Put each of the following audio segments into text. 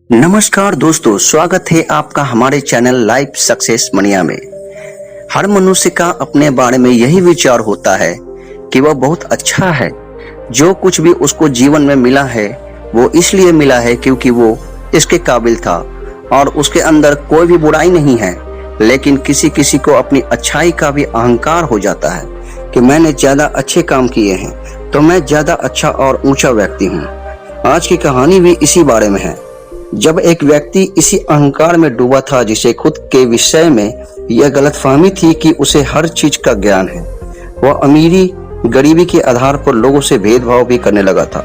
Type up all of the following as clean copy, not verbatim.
नमस्कार दोस्तों, स्वागत है आपका हमारे चैनल लाइफ सक्सेस मनिया में। हर मनुष्य का अपने बारे में यही विचार होता है कि वह बहुत अच्छा है। जो कुछ भी उसको जीवन में मिला है वो इसलिए मिला है क्योंकि वो इसके काबिल था और उसके अंदर कोई भी बुराई नहीं है। लेकिन किसी किसी को अपनी अच्छाई का भी अहंकार हो जाता है कि मैंने ज्यादा अच्छे काम किए हैं तो मैं ज्यादा अच्छा और ऊंचा व्यक्ति हूँ। आज की कहानी भी इसी बारे में है। जब एक व्यक्ति इसी अहंकार में डूबा था जिसे खुद के विषय में यह गलतफहमी थी कि उसे हर चीज का ज्ञान है, वह अमीरी गरीबी के आधार पर लोगों से भेदभाव भी करने लगा था।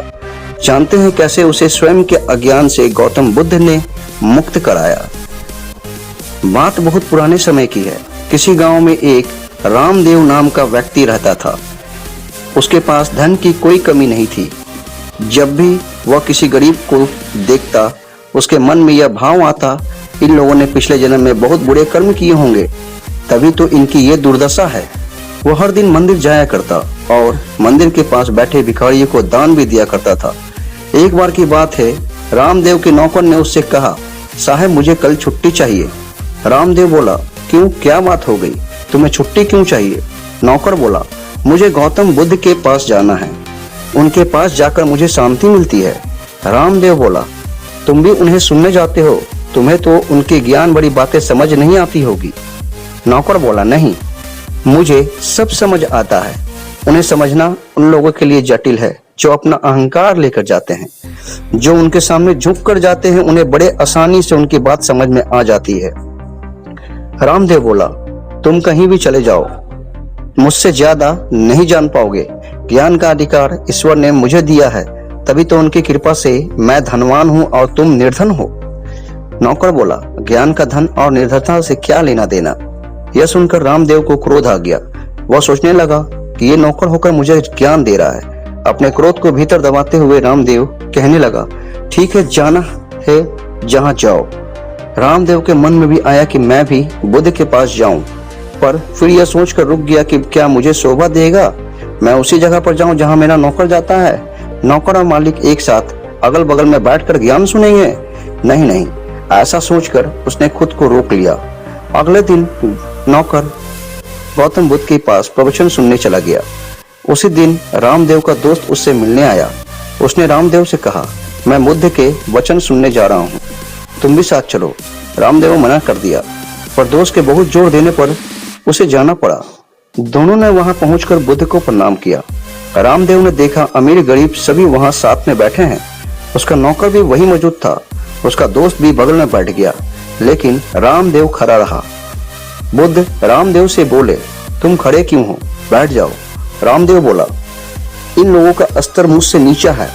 जानते हैं कैसे उसे स्वयं के अज्ञान से गौतम बुद्ध ने मुक्त कराया। बात बहुत पुराने समय की है। किसी गांव में एक रामदेव नाम का व्यक्ति रहता था। उसके पास धन की कोई कमी नहीं थी। जब भी वह किसी गरीब को देखता उसके मन में यह भाव आता, इन लोगों ने पिछले जन्म में बहुत बुरे कर्म किए होंगे, तभी तो इनकी ये दुर्दशा है। वो हर दिन मंदिर जाया करता और मंदिर के पास बैठे भिखारियों को दान भी दिया करता था। एक बार की बात है, रामदेव के नौकर ने उससे कहा, साहब मुझे कल छुट्टी चाहिए। रामदेव बोला, क्यों, क्या बात हो गई, तुम्हें छुट्टी क्यों चाहिए? नौकर बोला, मुझे गौतम बुद्ध के पास जाना है, उनके पास जाकर मुझे शांति मिलती है। रामदेव बोला, तुम भी उन्हें सुनने जाते हो, तुम्हें तो उनके ज्ञान बड़ी बातें समझ नहीं आती होगी। नौकर बोला, नहीं, मुझे सब समझ आता है। उन्हें समझना उन लोगों के लिए जटिल है जो अपना अहंकार लेकर जाते हैं। जो उनके सामने झुक कर जाते हैं उन्हें बड़े आसानी से उनकी बात समझ में आ जाती है। रामदेव बोला, तुम कहीं भी चले जाओ, मुझसे ज्यादा नहीं जान पाओगे। ज्ञान का अधिकार ईश्वर ने मुझे दिया है, तभी तो उनकी कृपा से मैं धनवान हूँ और तुम निर्धन हो। नौकर बोला, ज्ञान का धन और निर्धनता से क्या लेना देना? यह सुनकर रामदेव को क्रोध आ गया। वह सोचने लगा कि ये नौकर होकर मुझे ज्ञान दे रहा है। अपने क्रोध को भीतर दबाते हुए रामदेव कहने लगा, ठीक है, जाना है जहाँ जाओ। रामदेव के मन में भी आया कि मैं भी बुद्ध के पास जाऊं, पर फिर यह सोचकर रुक गया कि क्या मुझे शोभा देगा मैं उसी जगह पर जाऊं जहां मेरा नौकर जाता है? नौकर और मालिक एक साथ अगल बगल में बैठकर ज्ञान सुनेंगे? नहीं नहीं, ऐसा सोचकर उसने खुद को रोक लिया। अगले दिन नौकर गौतम बुद्ध के पास प्रवचन सुनने चला गया। उसी दिन रामदेव का दोस्त उससे मिलने आया। उसने रामदेव से कहा, मैं बुद्ध के वचन सुनने जा रहा हूँ, तुम भी साथ चलो। रामदेव मना कर दिया, पर दोस्त के बहुत जोर देने पर उसे जाना पड़ा। दोनों ने वहां पहुंचकर बुद्ध को प्रणाम किया। रामदेव ने देखा अमीर गरीब सभी वहां साथ में बैठे हैं। उसका नौकर भी वही मौजूद था। उसका दोस्त भी बगल में बैठ गया, लेकिन रामदेव खड़ा रहा। बुद्ध रामदेव से बोले, तुम खड़े क्यों हो, बैठ जाओ। रामदेव बोला, इन लोगों का स्तर मुझसे नीचा है,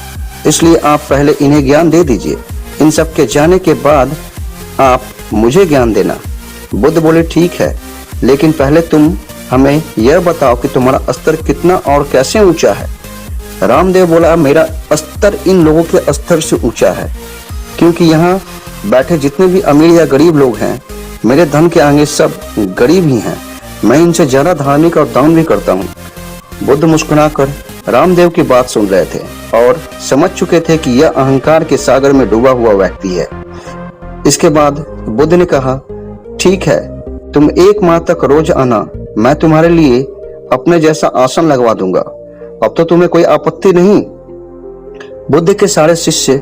इसलिए आप पहले इन्हें ज्ञान दे दीजिए। इन सब के जाने के बाद आप मुझे ज्ञान देना। बुद्ध बोले, ठीक है, लेकिन पहले तुम हमें यह बताओ कि तुम्हारा स्तर कितना और कैसे ऊंचा है। रामदेव बोला, मेरा स्तर इन लोगों के स्तर से ऊंचा है, क्योंकि यहाँ बैठे जितने भी अमीर या गरीब लोग हैं, मेरे धन के आगे सब गरीब ही हैं। मैं इनसे ज्यादा धार्मिक और दान भी करता हूँ। बुद्ध मुस्कुराकर रामदेव की बात सुन रहे थे और समझ चुके थे कि यह अहंकार के सागर में डूबा हुआ व्यक्ति है। इसके बाद बुद्ध ने कहा, ठीक है, तुम 1 माह तक रोज आना, मैं तुम्हारे लिए अपने जैसा आसन लगवा दूंगा। अब तो तुम्हें कोई आपत्ति नहीं? बुद्ध के सारे शिष्य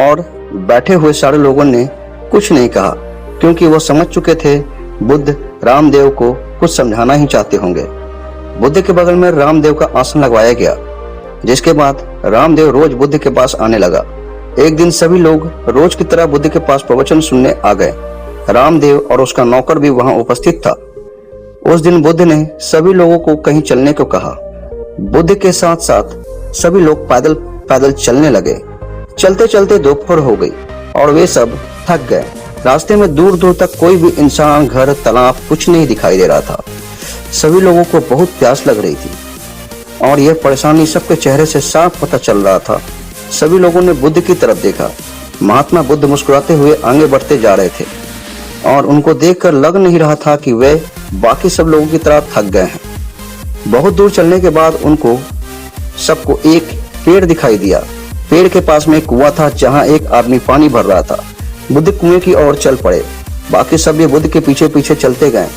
और बैठे हुए सारे लोगों ने कुछ नहीं कहा, क्योंकि वो समझ चुके थे बुद्ध रामदेव को कुछ समझाना ही चाहते होंगे। बुद्ध के बगल में रामदेव का आसन लगवाया गया, जिसके बाद रामदेव रोज बुद्ध के पास आने लगा। एक दिन सभी लोग रोज की तरह बुद्ध के पास प्रवचन सुनने आ गए। रामदेव और उसका नौकर भी वहां उपस्थित था। उस दिन बुद्ध ने सभी लोगों को कहीं चलने को कहा। बुद्ध के साथ साथ सभी लोग पैदल पैदल चलने लगे। चलते चलते दोपहर हो गई और वे सब थक गए। रास्ते में दूर दूर तक कोई भी इंसान, घर, तालाब कुछ नहीं दिखाई दे रहा था। सभी लोगों को बहुत प्यास लग रही थी और यह परेशानी सबके चेहरे से साफ पता चल रहा था। सभी लोगों ने बुद्ध की तरफ देखा। महात्मा बुद्ध मुस्कुराते हुए आगे बढ़ते जा रहे थे और उनको देखकर लग नहीं रहा था कि वे बाकी सब लोगों की तरह थक गए हैं। बहुत दूर चलने के बाद उनको सबको एक पेड़ दिखाई दिया। पेड़ के पास में एक कुआं था जहां एक आदमी पानी भर रहा था। बुद्ध कुएं की ओर चल पड़े। बाकी सब भी बुद्ध के पीछे पीछे चलते गए।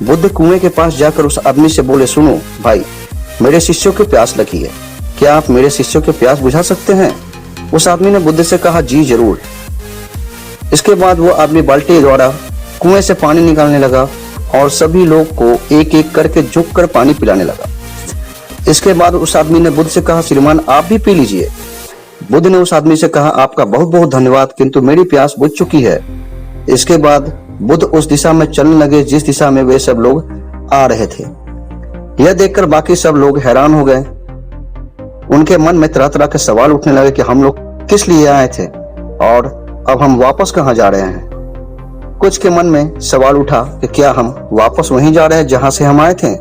बुद्ध कुएं के पास जाकर उस आदमी से बोले, सुनो भाई, मेरे शिष्यों की प्यास लगी है, क्या आप मेरे शिष्यों की प्यास बुझा सकते हैं? उस आदमी ने बुद्ध से कहा, जी जरूर। इसके बाद वो आदमी बाल्टी द्वारा कुएं से पानी निकालने लगा और सभी लोग को एक एक करके झुक कर पानी पिलाने लगा। इसके बाद उस आदमी ने बुद्ध से कहा, श्रीमान आप भी पी लीजिए। बुद्ध ने उस आदमी से कहा, आपका बहुत बहुत धन्यवाद, किंतु मेरी प्यास बुझ चुकी है। इसके बाद बुद्ध उस दिशा में चलने लगे जिस दिशा में वे सब लोग आ रहे थे। यह देखकर बाकी सब लोग हैरान हो गए। उनके मन में तरह तरह के सवाल उठने लगे कि हम लोग किस लिए आए थे और अब हम वापस कहाँ जा रहे हैं। कुछ के मन में सवाल उठा कि क्या हम वापस वहीं जा रहे हैं जहां से हम आए थे।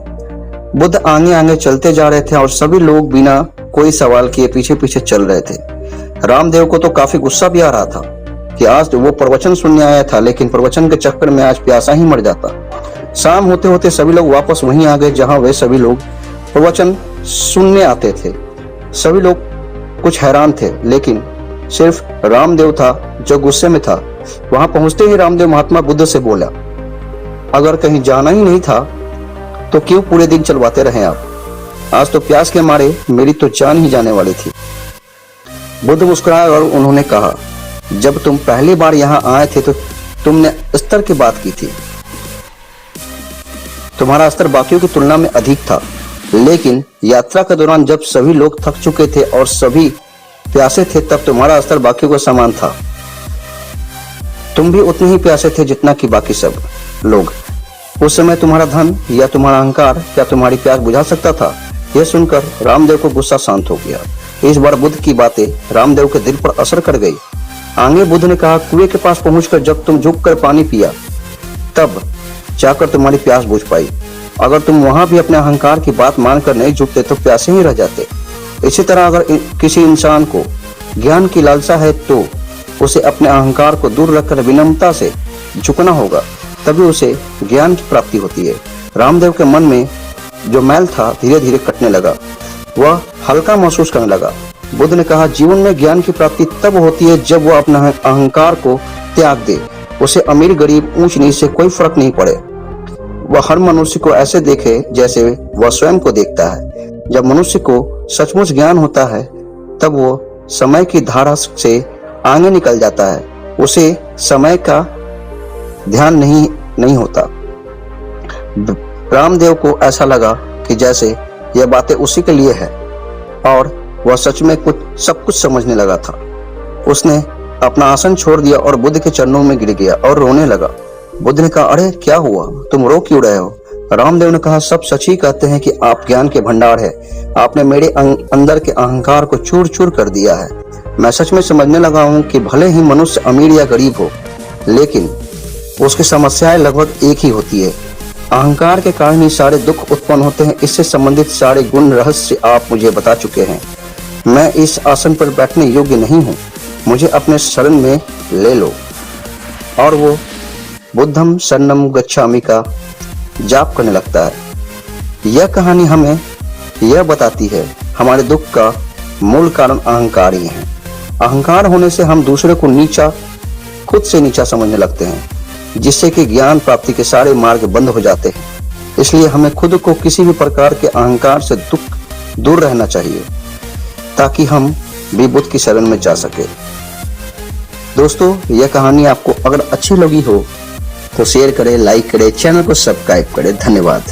बुद्ध आगे आगे चलते जा रहे थे और सभी लोग बिना कोई सवाल किए पीछे पीछे चल रहे थे। रामदेव को तो काफी गुस्सा भी आ रहा था कि आज वो प्रवचन सुनने आया था, लेकिन प्रवचन के चक्कर में आज प्यासा ही मर जाता। शाम होते होते सभी लोग वापस वहीं आ गए जहां वे सभी लोग प्रवचन सुनने आते थे। सभी लोग कुछ हैरान थे, लेकिन सिर्फ रामदेव था जो गुस्से में था। वहां पहुंचते ही रामदेव महात्मा बुद्ध से बोला, अगर कहीं जाना ही नहीं था तो क्यों पूरे दिन चलवाते रहे आप? आज तो प्यास के मारे मेरी तो जान ही जाने वाली थी। बुद्ध मुस्कुराए और उन्होंने कहा, जब तुम पहली बार यहाँ आए थे तो तुमने स्तर की बात की थी। तुम्हारा स्तर बाकियों की तुलना में अधिक था, लेकिन यात्रा के दौरान जब सभी लोग थक चुके थे और सभी प्यासे थे तब तुम्हारा स्तर बाकियों के समान था। तुम भी उतने ही प्यासे थे जितना कि बाकी सब लोग। उस समय तुम्हारा धन या तुम्हारा अहंकार क्या तुम्हारी प्यास बुझा सकता था? यह सुनकर रामदेव को गुस्सा शांत हो गया। इस बार बुद्ध की बातें रामदेव के दिल पर असर कर गई। आगे बुद्ध ने कहा, कुएं के पास पहुंचकर जब तुम झुक कर पानी पिया तब जाकर तुम्हारी प्यास बुझ पाई। अगर तुम वहां भी अपने अहंकार की बात मानकर नहीं झुकते तो प्यासे ही रह जाते। इसी तरह अगर किसी इंसान को ज्ञान की लालसा है तो उसे अपने अहंकार को दूर रखकर विनम्रता से झुकना होगा, तभी उसे ज्ञान की प्राप्ति होती है। रामदेव के मन में जो मैल था धीरे धीरे कटने लगा, वह हल्का महसूस करने लगा। बुद्ध ने कहा, जीवन में ज्ञान की प्राप्ति तब होती है जब वह अपना अहंकार को त्याग दे। उसे अमीर गरीब ऊंच नीच से कोई फर्क नहीं पड़े। वह हर मनुष्य को ऐसे देखे जैसे वह स्वयं को देखता है। जब मनुष्य को सचमुच ज्ञान होता है तब वो समय की धारा से आगे निकल जाता है। उसे समय का ध्यान नहीं होता। रामदेव को ऐसा लगा कि जैसे यह बातें उसी के लिए है और वह सच में सब कुछ समझने लगा था। उसने अपना आसन छोड़ दिया और बुद्ध के चरणों में गिर गया और रोने लगा। बुद्ध ने कहा, अरे क्या हुआ, तुम रो क्यों रहे हो? रामदेव ने कहा, सब सच ही कहते हैं कि आप ज्ञान के भंडार है। आपने मेरे अंदर के अहंकार को चूर चूर कर दिया है। मैं सच में समझने लगा हूँ कि भले ही मनुष्य अमीर या गरीब हो, लेकिन उसकी समस्याएं लगभग एक ही होती है। अहंकार के कारण ही सारे दुख उत्पन्न होते हैं। इससे संबंधित सारे गुण रहस्य आप मुझे बता चुके हैं। मैं इस आसन पर बैठने योग्य नहीं हूँ, मुझे अपने शरण में ले लो। और वो बुद्धम शरणम गच्छामि का जाप करने लगता है। यह कहानी हमें यह बताती है हमारे दुख का मूल कारण अहंकार ही है। अहंकार होने से हम दूसरे को खुद से नीचा समझने लगते हैं, जिससे कि ज्ञान प्राप्ति के सारे मार्ग बंद हो जाते हैं। इसलिए हमें खुद को किसी भी प्रकार के अहंकार से दूर रहना चाहिए ताकि हम भी बुद्ध की शरण में जा सके। दोस्तों, यह कहानी आपको अगर अच्छी लगी हो तो शेयर करें, लाइक करें, चैनल को सब्सक्राइब करें। धन्यवाद।